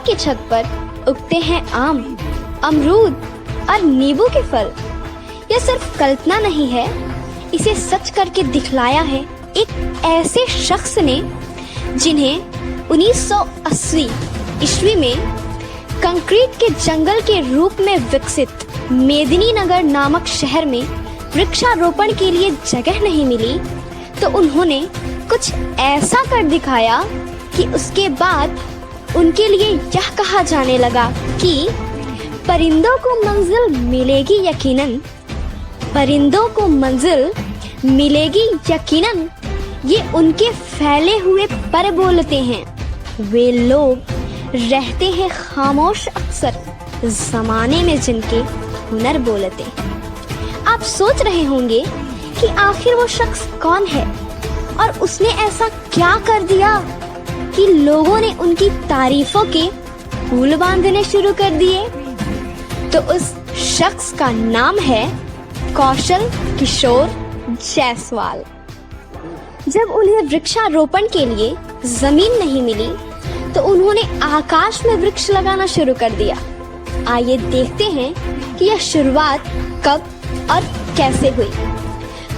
की छत पर उगते हैं आम, अमरूद और नींबू के फल। यह सिर्फ कल्पना नहीं है, इसे सच करके दिखलाया है एक ऐसे शख्स ने जिन्हें 1980 ईस्वी में कंक्रीट के जंगल के रूप में विकसित मेदिनीनगर नामक शहर में वृक्षारोपण के लिए जगह नहीं मिली, तो उन्होंने कुछ ऐसा कर दिखाया कि उसके बाद उनके लिए यह कहा जाने लगा कि परिंदों को मंजिल मिलेगी यकीनन, परिंदों को मंजिल मिलेगी यकीनन। ये उनके फैले हुए पर बोलते हैं, वे लोग रहते हैं खामोश अक्सर जमाने में जिनके हुनर बोलते हैं। आप सोच रहे होंगे कि आखिर वो शख्स कौन है और उसने ऐसा क्या कर दिया कि लोगों ने उनकी तारीफों के पुल बांधने शुरू कर दिए। तो उस शख्स का नाम है कौशल किशोर जायसवाल। जब उन्हें वृक्षारोपण के लिए जमीन नहीं मिली तो उन्होंने आकाश में वृक्ष लगाना शुरू कर दिया। आइए देखते हैं कि यह शुरुआत कब और कैसे हुई।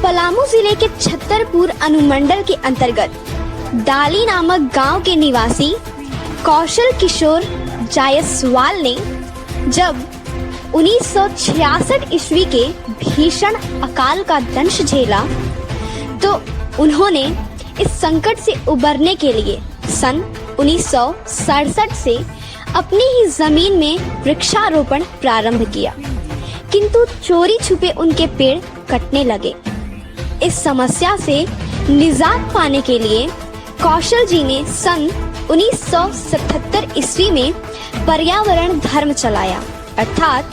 पलामू जिले के छतरपुर अनुमंडल के अंतर्गत डाली नामक गांव के निवासी कौशल किशोर जायसवाल ने जब 1966 ईस्वी के भीषण अकाल का दंश झेला तो उन्होंने इस संकट से उबरने के लिए सन 1967 से अपनी ही जमीन में वृक्षारोपण प्रारंभ किया, किंतु चोरी छुपे उनके पेड़ कटने लगे। इस समस्या से निजात पाने के लिए कौशल जी ने सन 1977 ईस्वी में पर्यावरण धर्म चलाया, अर्थात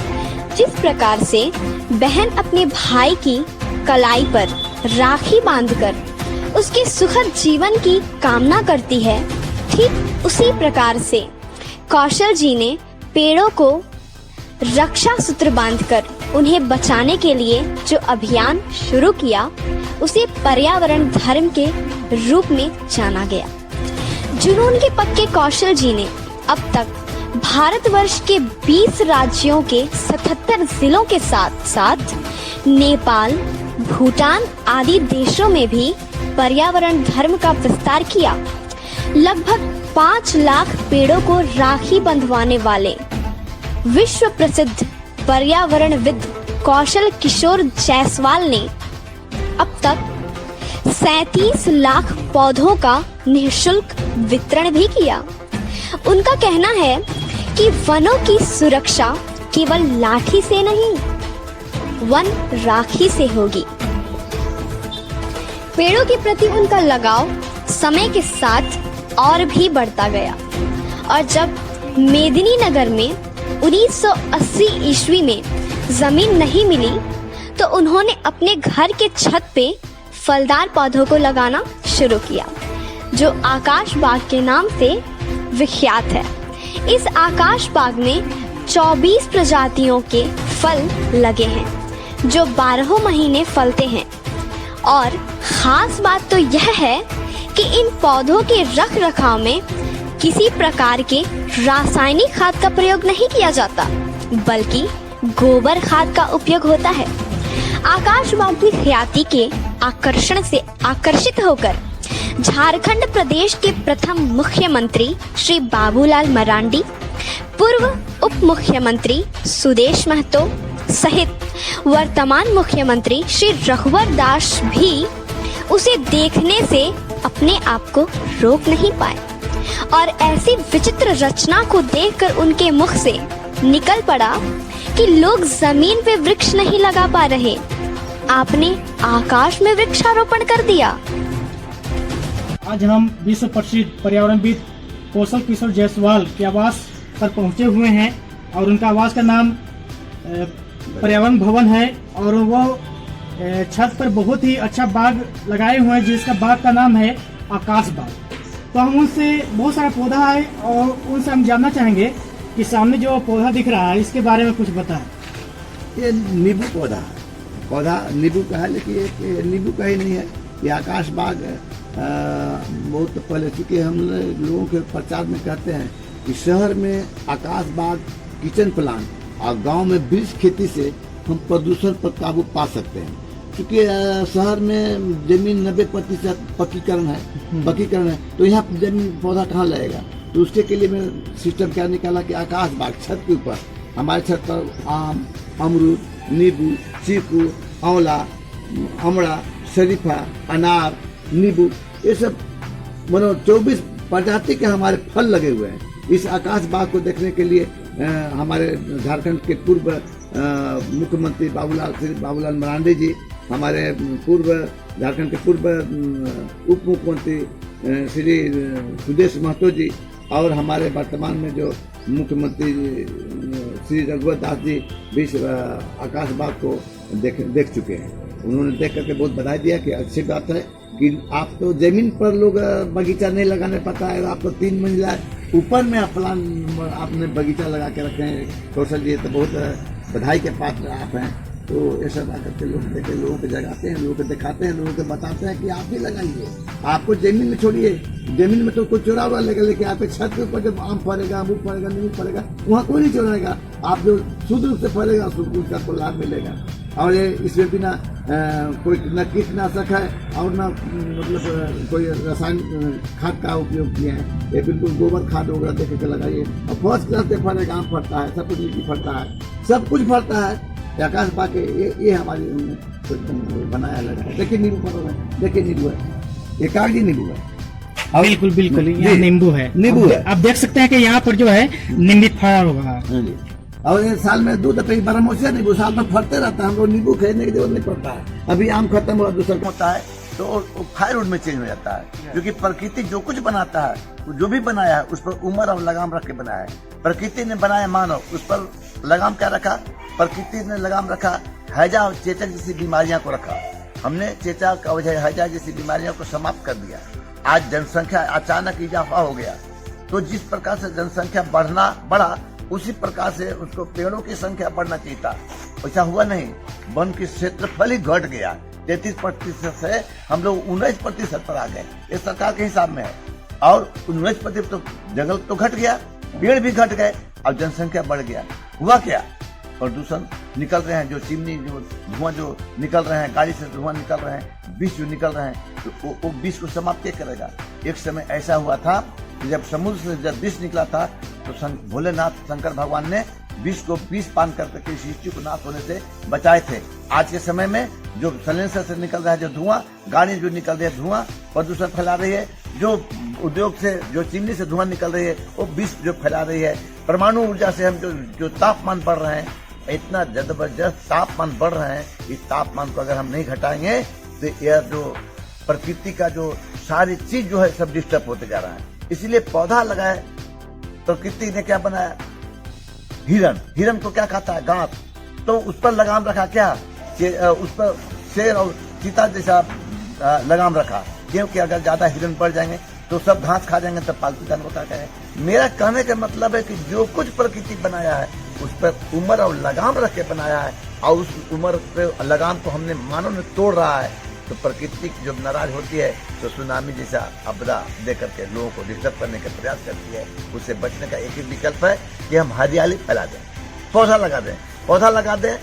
जिस प्रकार से बहन अपने भाई की कलाई पर राखी बांधकर उसके सुखद जीवन की कामना करती है, ठीक उसी प्रकार से कौशल जी ने पेड़ों को रक्षा सूत्र बांधकर उन्हें बचाने के लिए जो अभियान शुरू किया उसे पर्यावरण धर्म के रूप में जाना गया। जुनून के पक्के कौशल जी ने अब तक भारतवर्ष के 20 राज्यों के 77 जिलों के साथ साथ नेपाल, भूटान आदि देशों में भी पर्यावरण धर्म का विस्तार किया। लगभग 5 लाख पेड़ों को राखी बंधवाने वाले विश्व प्रसिद्ध पर्यावरणविद कौशल किशोर जायसवाल ने अब तक 37 लाख पौधों का निःशुल्क वितरण भी किया। उनका कहना है कि वनों की सुरक्षा केवल लाठी से नहीं, वन राखी से होगी। पेड़ों के प्रति उनका लगाव समय के साथ और भी बढ़ता गया और जब मेदिनीनगर में 1980 ईस्वी में जमीन नहीं मिली तो उन्होंने अपने घर के छत पे फलदार पौधों को लगाना शुरू किया, जो आकाश बाग के नाम से विख्यात है। इस आकाश बाग में 24 प्रजातियों के फल लगे हैं जो 12 महीने फलते हैं और खास बात तो यह है कि इन पौधों के रख रखाव में किसी प्रकार के रासायनिक खाद का प्रयोग नहीं किया जाता, बल्कि गोबर खाद का उपयोग होता है। आकाश बाग की ख्याति के आकर्षण से आकर्षित होकर झारखंड प्रदेश के प्रथम मुख्यमंत्री श्री बाबूलाल मरांडी, पूर्व उप मुख्यमंत्री सुदेश महतो सहित वर्तमान मुख्यमंत्री श्री रघुवर दास भी उसे देखने से अपने आप को रोक नहीं पाए और ऐसी विचित्र रचना को देखकर उनके मुख से निकल पड़ा कि लोग जमीन पे वृक्ष नहीं लगा पा रहे, आपने आकाश में वृक्षारोपण कर दिया। आज हम विश्व प्रसिद्ध पर्यावरणविद कौशल किशोर जायसवाल के आवास पर पहुंचे हुए हैं और उनका आवास का नाम पर्यावरण भवन है और वो छत पर बहुत ही अच्छा बाग लगाए हुए हैं जिसका बाग का नाम है आकाश बाग। तो हम उनसे बहुत सारा पौधा है और उनसे हम जानना चाहेंगे कि सामने जो पौधा दिख रहा है इसके बारे में कुछ बताएं। ये नींबू पौधा नींबू का है, लेकिन ये नींबू का ही नहीं है। ये आकाश बाग बहुत पहले, चूँकि हम लोगों के प्रचार में कहते हैं कि शहर में आकाश बाग, किचन प्लांट और गांव में वृक्ष खेती से हम प्रदूषण पर काबू पा सकते हैं। क्योंकि शहर में जमीन 90% पक्कीकरण है, तो यहाँ जमीन पौधा कहाँ लगेगा। तो उसके के लिए मैं सिस्टम क्या निकाला कि आकाश बाग छत के ऊपर, हमारे छत पर आम, अमरूद, नींबू, चीकू, आंवला, अमड़ा, शरीफा, अनार, नींबू, ये सब 24 प्रजाति के हमारे फल लगे हुए हैं। इस आकाश बाग को देखने के लिए हमारे झारखंड के पूर्व मुख्यमंत्री बाबूलाल मरांडी जी, हमारे झारखंड के पूर्व उप मुख्यमंत्री श्री सुदेश महतो जी और हमारे वर्तमान में जो मुख्यमंत्री श्री रघुवर दास जी भी आकाश बाग को देख चुके हैं। उन्होंने देख करके बहुत बधाई दिया कि अच्छी बात है कि आप तो जमीन पर लोग बगीचा नहीं लगाने पाता है, आप तो 3 मंजिला ऊपर में आपने बगीचा लगा के रखे हैं। कौशल जी तो बहुत बधाई के पात्र आप हैं। तो ये सब आकर के लोग देखे, लोगों को जगाते हैं, लोगों को दिखाते हैं, लोगों को बताते हैं कि आप भी लगाइए। आपको जमीन में छोड़िए, जमीन में तो कोई चोरा हुआ लेके आपके छत के ऊपर जब आम फलेगा, अमरूद फलेगा, नींबू फलेगा, वहाँ कोई नहीं चोराएगा। आप जो शुद्ध रूप से फलेगा उसका आपको लाभ मिलेगा। और ये इसमें बिना कोई न कीटनाशक है और न मतलब कोई रसायन खाद का उपयोग किए हैं। ये बिल्कुल गोबर खाद वगैरह दे करके लगाइए और फर्स्ट क्लास से फलेगा, आम फलता है, सब कुछ लीची फलता है, सब कुछ फलता है। आकाश बाग के ये हमारी बनाया लगा है। देखिए नींबू फल है, देखिए नींबू है, ये कागजी नींबू है। बिल्कुल यहाँ नींबू है, आप देख सकते हैं कि यहाँ पर जो है नींबू फड़ा होगा। और ये साल में 2 दफे बारहमासी नींबू साल में फलते रहता है। हम लोग नींबू खरीदने की जरूरत नहीं पड़ता है। अभी आम खत्म हुआ, दूसरा होता है तो फायर वुड में चेंज हो जाता है। क्योंकि प्रकृति जो कुछ बनाता है, जो भी बनाया है उस पर उम्र और लगाम रख के बनाया है। प्रकृति ने बनाया मानव, उस पर लगाम क्या रखा? प्रकृति ने लगाम रखा हैजा और चेचक जैसी बीमारियां को रखा। हमने चेचक और हैजा जैसी बीमारियों को समाप्त कर दिया। आज जनसंख्या अचानक इजाफा हो गया, तो जिस प्रकार से जनसंख्या बढ़ा उसी प्रकार से उसको पेड़ों की संख्या बढ़ना चाहिए था। ऐसा हुआ नहीं, वन की क्षेत्रफल ही घट गया। 33% से हम लोग 19% पर आ गए। ये सरकार के हिसाब में है। और 19% तो जंगल तो घट गया, पेड़ भी घट गए और जनसंख्या बढ़ गया। हुआ क्या? प्रदूषण निकल रहे हैं, जो चिमनी, जो धुआं जो निकल रहे हैं, गाड़ी से धुआं निकल रहे हैं, विष जो निकल रहे हैं, तो वो विष को समाप्त क्या करेगा? एक समय ऐसा हुआ था कि जब समुद्र से जब विष निकला था तो भोलेनाथ शंकर भगवान ने विष को विष पान करके सृष्टि को नाश होने से बचाए थे। आज के समय में जो सलेंसर से निकल रहा है जो धुआं, गाड़ी जो निकल रही है धुआं, प्रदूषण फैला रही है। जो उद्योग से जो चिमनी से धुआं निकल रही है वो विष जो फैला रही है। परमाणु ऊर्जा से हम जो तापमान बढ़ रहे हैं, इतना जबरदस्त तापमान बढ़ रहे हैं, इस तापमान को अगर हम नहीं घटाएंगे तो यह जो प्रकृति का जो सारी चीज जो है सब डिस्टर्ब होते जा रहा है। इसलिए पौधा लगाए। प्रकृति ने क्या बनाया? हिरन को क्या खाता है? गांठ। तो उस पर लगाम रखा क्या? उस पर शेर और चीता जैसा लगाम रखा। क्योंकि अगर ज्यादा हिरन बढ़ जाएंगे तो सब घास खा जाएंगे, तब पालतू जानवर क्या कहेंगे। मेरा कहने का मतलब है कि जो कुछ प्रकृति बनाया है उस पर उम्र और लगाम रख के बनाया है, और उस उम्र पे लगाम को हमने मानव ने तोड़ रहा है। तो प्रकृति जब नाराज होती है तो सुनामी जैसा आपदा दे करके लोगों को डिस्टर्ब करने का प्रयास करती है। उससे बचने का एक ही विकल्प है कि हम हरियाली फैला दें, पौधा लगा दें,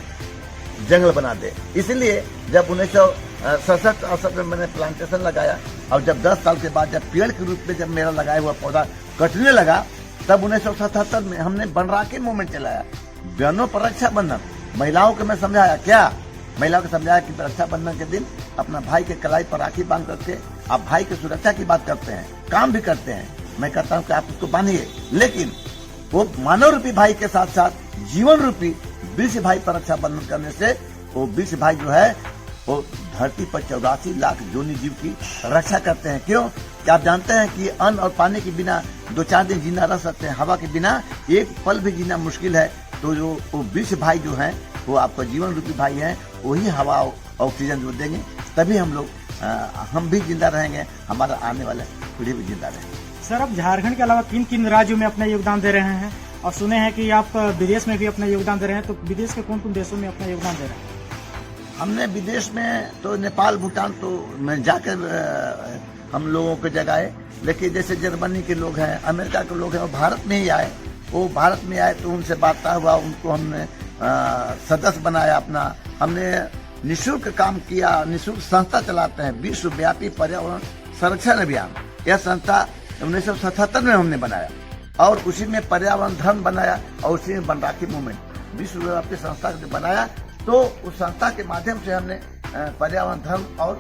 जंगल बना दें। इसलिए जब 1967 में मैंने प्लांटेशन लगाया और जब 10 साल के बाद जब पेड़ के रूप में जब मेरा लगाया हुआ पौधा कटने लगा, तब 1977 में हमने बनराकी मूवमेंट चलाया। बहनों पर रक्षाबंधन, महिलाओं को मैं समझाया क्या? महिलाओं को समझाया कि रक्षाबंधन के दिन अपना भाई के कलाई पर राखी बांध करके आप भाई की सुरक्षा की बात करते हैं, काम भी करते हैं। मैं कहता हूँ कि आप उसको बांधिए, लेकिन वो मानव रूपी भाई के साथ साथ जीवन रूपी वृक्ष भाई पर रक्षाबंधन करने से वो वृक्ष भाई जो है वो धरती पर 84 लाख जोनी जीव की रक्षा करते हैं। क्यों? क्या आप जानते हैं कि अन्न और पानी के बिना 2-4 दिन जिंदा रह सकते हैं, हवा के बिना एक पल भी जीना मुश्किल है। तो जो वो वृक्ष भाई जो है वो आपका जीवन रूपी भाई है, वही हवा ऑक्सीजन जो देंगे, तभी हम भी जिंदा रहेंगे, हमारा आने वाला पीढ़ी भी जिंदा रहेंगे। सर, आप झारखंड के अलावा किन राज्यों में अपना योगदान दे रहे हैं? और सुने हैं कि आप विदेश में भी अपना योगदान दे रहे हैं, तो विदेश के कौन देशों में अपना योगदान दे रहे हैं? हमने विदेश में तो नेपाल, भूटान तो मैं जाकर हम लोगों को जगाए। लेकिन जैसे जर्मनी के लोग हैं, अमेरिका के लोग हैं, वो भारत में ही आए। वो भारत में आए तो उनसे वार्ता हुआ, उनको हमने सदस्य बनाया अपना। हमने निःशुल्क काम किया, निःशुल्क संस्था चलाते हैं, विश्वव्यापी पर्यावरण संरक्षण अभियान। यह संस्था 1977 में हमने बनाया और उसी में पर्यावरण धर्म बनाया और उसी में बनराखी मूवमेंट विश्वव्यापी संस्था बनाया। तो उस संस्था के माध्यम से हमने पर्यावरण धर्म और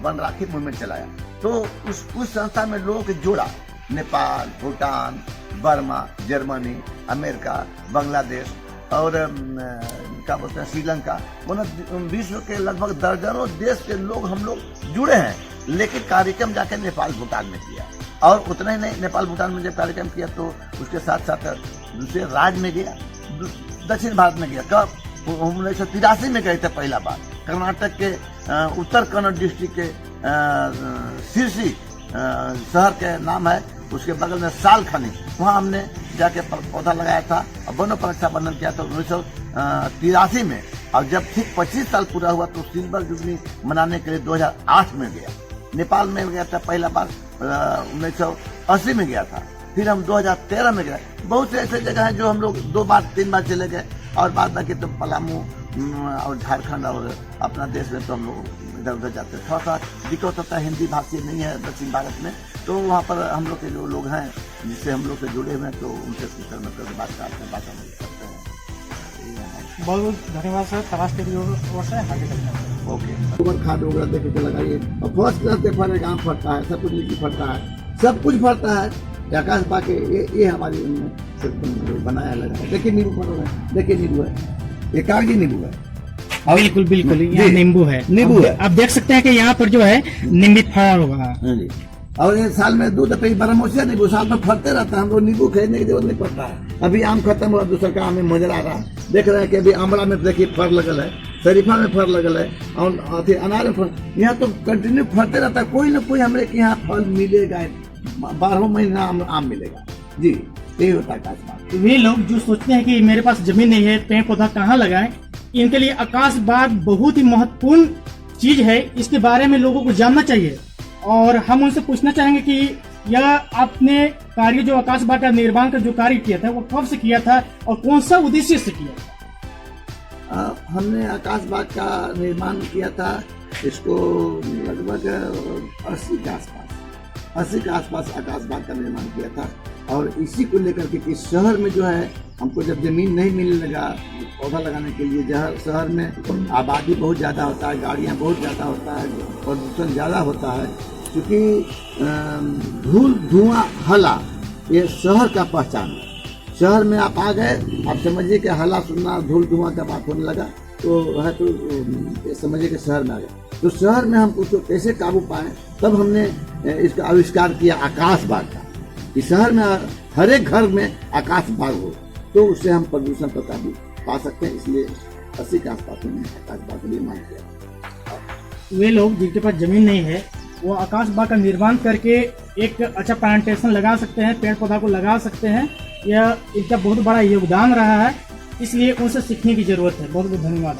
बनराखी मूवमेंट चलाया। तो उस संस्था में लोगों को जोड़ा, Nepal, Bhutan, Burma, Germany, America, Bangladesh और क्या बोलते हैं श्रीलंका, विश्व के लगभग दर्जनों देश के लोग हम लोग जुड़े हैं। लेकिन कार्यक्रम जाके नेपाल भूटान में किया और उतना ही नहीं, नेपाल भूटान में जब कार्यक्रम किया तो उसके साथ साथ दूसरे राज्य में गया, दक्षिण भारत में गया। कब? 1983 में गए थे पहला बार। कर्नाटक के उत्तर कन्नड़ डिस्ट्रिक्ट के सिरसी शहर के नाम है, उसके बगल में सालखनी, वहाँ हमने जाके पौधा लगाया था और वनों पर रक्षाबंधन किया था 1983 में। और जब ठीक 25 साल पूरा हुआ तो सिल्वर जुबली मनाने के लिए 2008 में गया। नेपाल में गया था पहला बार 1980 में गया था। फिर हम 2013 में गए। बहुत से ऐसे जगह हैं जो हम लोग 2 बार 3 बार चले गए और बाद बाकी तो पलामू और झारखंड और अपना देश में तो हम लोग इधर उधर जाते हैं। थोड़ा सा दिक्कत होता है, हिंदी भाषी नहीं है दक्षिण भारत में, तो वहाँ पर हम लोग के जो लोग हैं जिससे हम लोग से जुड़े हुए हैं तो उनसे बात करते हैं, भाषा में करते हैं। बहुत बहुत धन्यवाद सर। तराश के ओर से आगे चलते ओके। गोबर खाद वगैरह देखे के लगाइए और फर्स्ट क्लास से फल आम फटता है, सब कुछ लीची फटता है, सब कुछ फटता है। आकाश पाके ये हमारी बनाया लगा है। देखिए नींबू फल रहा है, देखिए नींबू है, ये कागजी नींबू है। बिल्कुल बिल्कुल, यहाँ नींबू है, नींबू है। आप देख सकते हैं कि यहाँ पर जो है नींबू फड़ा होगा। और ये साल में 2 दफे बरमोसिया नींबू साल में फटते रहता है। हम लोग नींबू खरीदने की जरूरत नहीं पड़ता है। अभी आम खत्म हुआ, दूसरा का आम में मजा आ रहा है। देख रहे हैं कि अभी आमला में देखिए फर लगल है, शरीफा में फर लगल है और अनार में फर। यहाँ तो कंटिन्यू फरते रहता है। कोई ना कोई हमारे यहाँ फल मिलेगा, 12 महीना आम मिलेगा। जी यही होता है आकाश। वे लोग जो सोचते हैं कि मेरे पास जमीन नहीं है, पेड़ पौधा कहाँ लगाएं, इनके लिए आकाश बाग बहुत ही महत्वपूर्ण चीज है। इसके बारे में लोगों को जानना चाहिए और हम उनसे पूछना चाहेंगे कि यह आपने कार्य जो आकाश बाग का निर्माण का जो कार्य किया था वो कब से किया था और कौन सा उद्देश्य से किया था? हमने आकाश बाग का निर्माण किया था, इसको लगभग 80 के आसपास आकाश बाग का निर्माण किया था। और इसी को लेकर के कि शहर में जो है हमको जब जमीन नहीं मिलने लगा पौधा लगाने के लिए, जहाँ शहर में आबादी बहुत ज़्यादा होता है, गाड़ियाँ बहुत ज़्यादा होता है, प्रदूषण ज़्यादा होता है, क्योंकि धूल धुआं हला ये शहर का पहचान है। शहर में आप आ गए, आप समझिए कि हला सुनना, धूल धुआं का बात होने लगा तो है, तो समझिए कि शहर में आ गए। तो शहर में हम उसको कैसे काबू पाएं, तब हमने इसका आविष्कार किया आकाश बाग का, कि शहर में हर एक घर में आकाश बाग हो तो उससे हम प्रदूषण पर काबू पा सकते हैं। इसलिए 80 के आसपास में आकाश बाग का निर्माण किया। वे लोग जिनके पास जमीन नहीं है वो आकाश बाग का निर्माण करके एक अच्छा प्लांटेशन लगा सकते हैं, पेड़ पौधा को लगा सकते हैं। यह इनका बहुत बड़ा योगदान रहा है, इसलिए उनसे सीखने की जरूरत है। बहुत बहुत धन्यवाद।